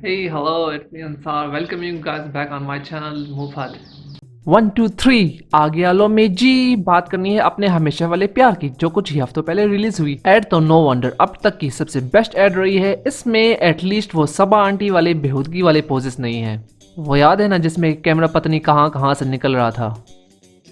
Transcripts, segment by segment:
Hey, hello, it's me Ansar. Welcome you guys back on my channel Mufat. 1 2 3 आ गया लो में जी। बात करनी है अपने हमेशा वाले प्यार की, जो कुछ ही हफ्तों पहले रिलीज हुई। एड तो नो वंडर अब तक की सबसे बेस्ट एड रही है। इसमें एटलीस्ट वो सबा आंटी वाले बेहूदगी वाले पोजेस नहीं है। वो याद है ना जिसमें कैमरा पत्नी कहाँ कहाँ से निकल रहा था।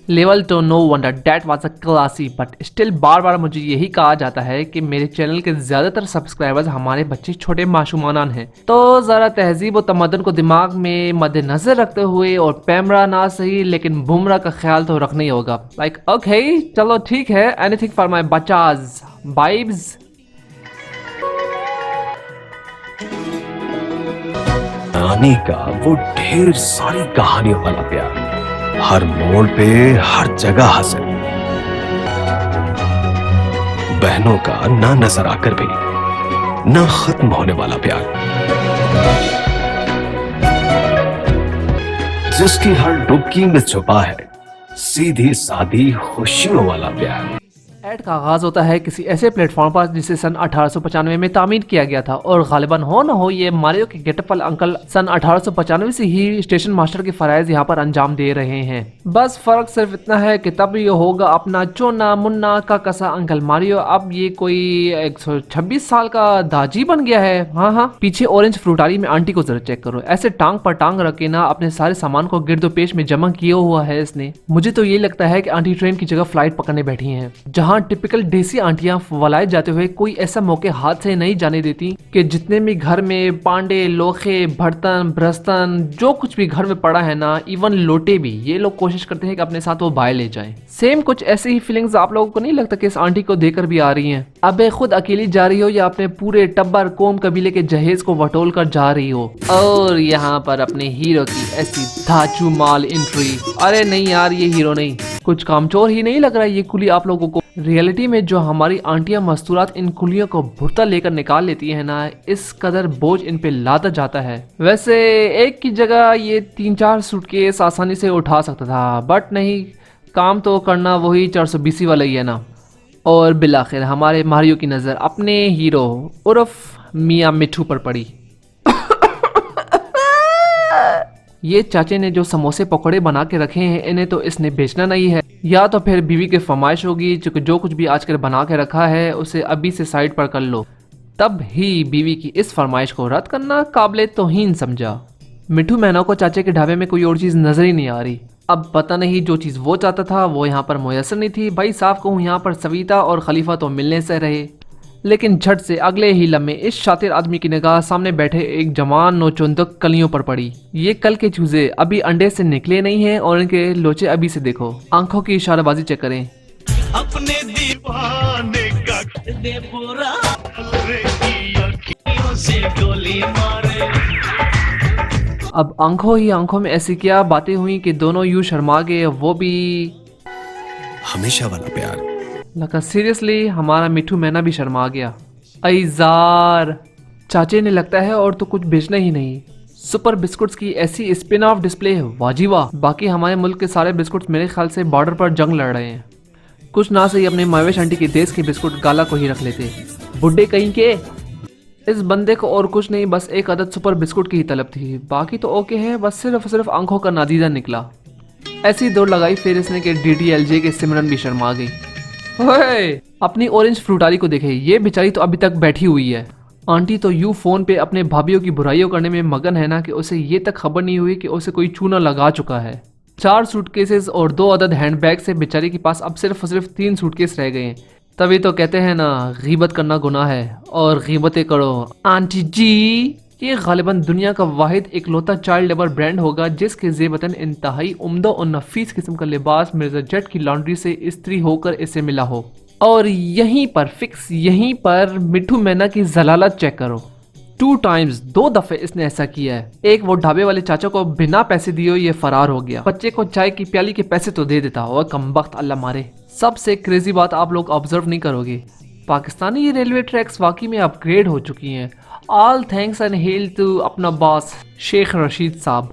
लेवल तो no wonder that was a classy, but still बार बार मुझे यही कहा जाता है कि मेरे चैनल के ज्यादातर सब्सक्राइबर्स हमारे बच्चे छोटे मासूमानान हैं। तो जरा तहजीब और तमद्दुन को दिमाग में मद्देनजर रखते हुए, और पैमरा ना सही लेकिन बुमरा का ख्याल तो रखना ही होगा। लाइक ओके चलो ठीक है, एनीथिंग फॉर माई बच्चाज वाइब्स। नानी का वो ढेर सारी कहानियों वाला प्यार, हर मोड़ पे हर जगह हासिल। बहनों का ना नजर आकर भी ना खत्म होने वाला प्यार, जिसकी हर डुबकी में छुपा है सीधी सादी खुशियों वाला प्यार। एड का आगाज होता है किसी ऐसे प्लेटफॉर्म पर जिसे सन 1895 में तामीर किया गया था, और गालिबन हो न हो ये मारियो के गेटअप वाले अंकल सन 1895 से ही स्टेशन मास्टर के फराइज यहाँ पर अंजाम दे रहे हैं। बस फर्क सिर्फ इतना है कि तब ये होगा अपना चोना मुन्ना का कसा अंकल मारियो। अब ये कोई 126 साल का दाजी बन गया है। हाँ हाँ, पीछे ऑरेंज फ्रूटारी में आंटी को जरा चेक करो, ऐसे टांग पर टांग रखे ना अपने सारे सामान को गिरदो पेश में जमा किया हुआ है इसने। मुझे तो ये लगता है कि आंटी ट्रेन की जगह फ्लाइट पकड़ने बैठी हैं, जहाँ टिपिकल देसी आंटियां वलाए जाते हुए कोई ऐसा मौके हाथ से नहीं जाने देती कि जितने भी घर में पांडे लोखे बर्तन ब्रस्तन जो कुछ भी घर में पड़ा है ना, इवन लोटे भी, ये लोग कोशिश करते हैं कि अपने साथ वो बाहर ले जाएं। सेम कुछ ऐसी ही फीलिंग्स आप लोगों को नहीं लगता कि इस आंटी को देकर भी आ रही हैं? अबे खुद अकेली जा रही हो या अपने पूरे टब्बर कोम कबीले के जहेज को वटोल कर जा रही हो? और यहाँ पर अपने हीरो की ऐसी धाचू माल एंट्री। अरे नहीं यार, ये हीरो नहीं, कुछ कामचोर ही नहीं लग रहा है ये कुली आप लोगों को। रियलिटी में जो हमारी आंटियां मस्तूरात इन कुलियों को भुरता लेकर निकाल लेती है ना, इस कदर बोझ इन पे लादा जाता है। वैसे एक की जगह ये 3 4 सूटकेस आसानी से उठा सकता था, बट नहीं, काम तो करना वही 420 वाला ही है ना। और बिलाखिर हमारे मारियो की नज़र अपने हीरो उर्फ मियाँ मिठू पर पड़ी। ये चाचे ने जो समोसे पकौड़े बना के रखे हैं, इन्हें तो इसने बेचना नहीं है, या तो फिर बीवी की फरमाइश होगी जो कुछ भी आजकल बना के रखा है उसे अभी से साइड पर कर लो। तब ही बीवी की इस फरमाइश को रद्द करना काबिले तौहीन समझा। मिठू मैना को चाचे के ढाबे में कोई और चीज़ नजर ही नहीं आ रही। अब पता नहीं जो चीज़ वो चाहता था वो यहाँ पर मुयसर नहीं थी। भाई साहब कहूँ, यहाँ पर सविता और खलीफा तो मिलने से रहे, लेकिन झट से अगले ही लम्हे इस शातिर आदमी की निगाह सामने बैठे एक जवान नौचुंदक कलियों पर पड़ी। ये कल के चूजे अभी अंडे से निकले नहीं हैं, और इनके लोचे अभी से देखो। आंखों की इशाराबाजी चेक करें। अपने दीवाने का दे पूरा रे की अखियों से गोली मारे। अब आंखों ही आंखों में ऐसी क्या बातें हुई कि दोनों यूं शर्मा गए, वो भी हमेशा वाला प्यार। लगा सीरियसली हमारा मिठू मैना भी शर्मा गया। ऐजार चाचे ने लगता है और तो कुछ बेचना ही नहीं। सुपर बिस्कुट्स की ऐसी स्पिन ऑफ डिस्प्ले, वाजिबा। बाकी हमारे मुल्क के सारे बिस्कुट्स मेरे ख्याल से बॉर्डर पर जंग लड़ रहे हैं। कुछ ना सही अपने मावेश आंटी के देश के बिस्कुट गाला को ही रख लेते, बुड्ढे कहीं के। इस बंदे को और कुछ नहीं, बस एक आदत सुपर बिस्कुट की ही तलब थी, बाकी तो ओके है, बस सिर्फ आंखों का नादीदा निकला। ऐसी दौड़ लगाई फिर इसने कि DDLJ के सिमरन भी शर्मा गई। ओए, अपनी ऑरेंज फ्रूटारी को देखे, ये बेचारी तो अभी तक बैठी हुई है। आंटी तो यूं फोन पे अपने भाभीियों की बुराइयों करने में मगन है ना कि उसे ये तक खबर नहीं हुई कि उसे कोई चूना लगा चुका है। 4 सूटकेसेस और 2 अदद हैंडबैग से बेचारी के पास अब सिर्फ 3 सूटकेस रह गए हैं। तभी तो कहते हैं ना, गीबत करना गुनाह है और गीबतें करो। आंटी जी, ये गालिबन दुनिया का वाहिद इकलौता चाइल्ड लेबर ब्रांड होगा जिसके ज़ेबतन इंतहाई उम्दा और नफीस किस्म का लिबास मिर्जा जेट की लॉन्ड्री से इस्त्री होकर इसे मिला हो। और यहीं पर फिक्स, यहीं पर मिठू मैना की जलालत चेक करो। 2 टाइम्स 2 दफे इसने ऐसा किया है। एक वो ढाबे वाले चाचा को बिना पैसे दिए ये फरार हो गया। बच्चे को चाय की प्याली के पैसे तो दे देता, और कमबख्त अल्लाह मारे। सबसे क्रेजी बात आप लोग ऑब्जर्व नहीं करोगे, पाकिस्तानी रेलवे ट्रैक्स वाकई में अपग्रेड हो चुकी हैं। All thanks and hail to अपना बॉस शेख रशीद साहब।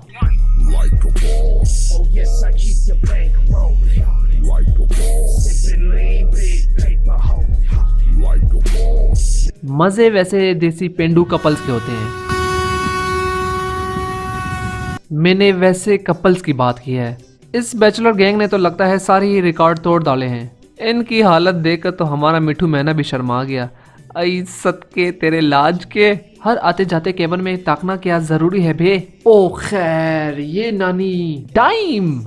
मजे वैसे देसी पेंडू कपल्स के होते हैं। मैंने वैसे कपल्स की बात की है। इस बैचलर गैंग ने तो लगता है सारे ही रिकॉर्ड तोड़ डाले हैं। इनकी हालत देखकर तो हमारा मिठू मैना भी शर्मा गया। आई सदके तेरे लाज के, हर आते जाते केबन में ताकना क्या जरूरी है बे। ओ खैर, ये नानी टाइम,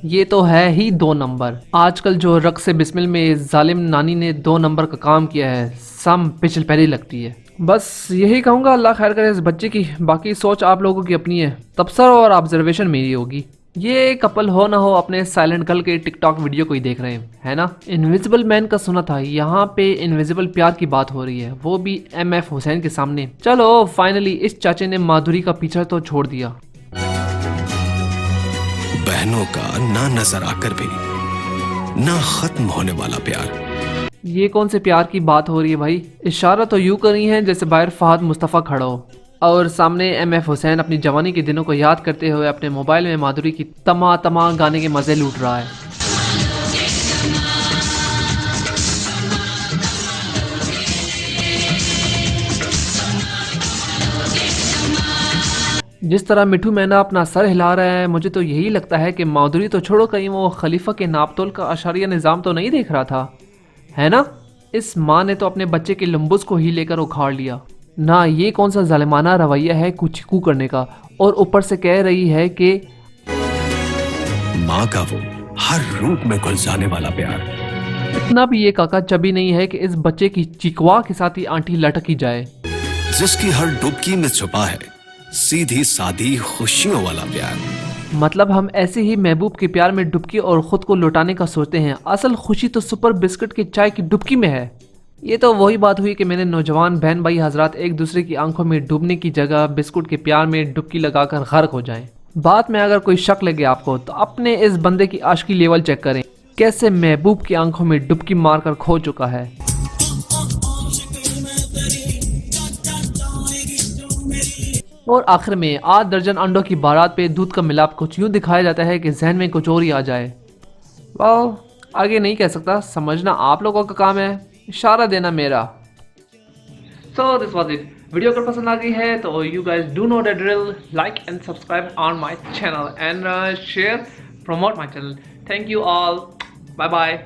ये तो है ही 2 नंबर। आजकल जो रक्स बिस्मिल में जालिम नानी ने 2 नंबर का काम किया है, सम पिछल पहली लगती है। बस यही कहूँगा, अल्लाह खैर करे इस बच्चे की। बाकी सोच आप लोगों की अपनी है, तबसर और ऑब्जर्वेशन मेरी होगी। ये कपल हो ना हो अपने साइलेंट गर्ल के टिकटॉक वीडियो को ही देख रहे हैं, है ना। इनविजिबल मैन का सुना था, यहाँ पे इनविजिबल प्यार की बात हो रही है, वो भी MF हुसैन के सामने। चलो फाइनली इस चाचे ने माधुरी का पीछा तो छोड़ दिया। बहनों का ना नजर आकर भी ना खत्म होने वाला प्यार। ये कौन से प्यार की बात हो रही है भाई? इशारा तो यूं कर रही है जैसे बाहर फहद मुस्तफ़ा खड़ा हो और सामने MF हुसैन अपनी जवानी के दिनों को याद करते हुए अपने मोबाइल में माधुरी की तमा तमा गाने के मजे लूट रहा है। जिस तरह मिठू मैना अपना सर हिला रहा है, मुझे तो यही लगता है कि माधुरी तो छोड़ो, कहीं वो खलीफा के नापतोल का अशारिया निज़ाम तो नहीं देख रहा था, है ना। इस माँ ने तो अपने बच्चे के लंबुस को ही लेकर उखाड़ लिया ना। ये कौन सा जालिमाना रवैया है कुछ कू करने का, और ऊपर से कह रही है कि माँ का वो हर रूप में घुल जाने वाला प्यार। इतना भी ये काका चबी नहीं है कि इस बच्चे की चिकवा के साथ ही आंटी लटकी जाए। जिसकी हर डुबकी में छुपा है सीधी सादी खुशियों वाला प्यार। मतलब हम ऐसे ही महबूब के प्यार में डुबकी और खुद को लौटाने का सोचते हैं, असल खुशी तो सुपर बिस्किट की चाय की डुबकी में है। ये तो वही बात हुई कि मैंने नौजवान बहन भाई हजरात एक दूसरे की आंखों में डूबने की जगह बिस्कुट के प्यार में डुबकी लगाकर गर्क हो जाएं। बात में अगर कोई शक लगे आपको तो अपने इस बंदे की आशिकी लेवल चेक करें, कैसे महबूब की आंखों में डुबकी मारकर खो चुका है। और आखिर में 8 दर्जन अंडों की बारात पे दूध का मिलाप कुछ यूं दिखाया जाता है कि जहन में कुछ और ही आ जाए। वाह, आगे नहीं कह सकता, समझना आप लोगों का काम है, इशारा देना मेरा। So this was it. Video अगर पसंद आ गई है तो you guys do know the drill, like and subscribe on my channel and share, promote my channel. Thank you all, bye bye.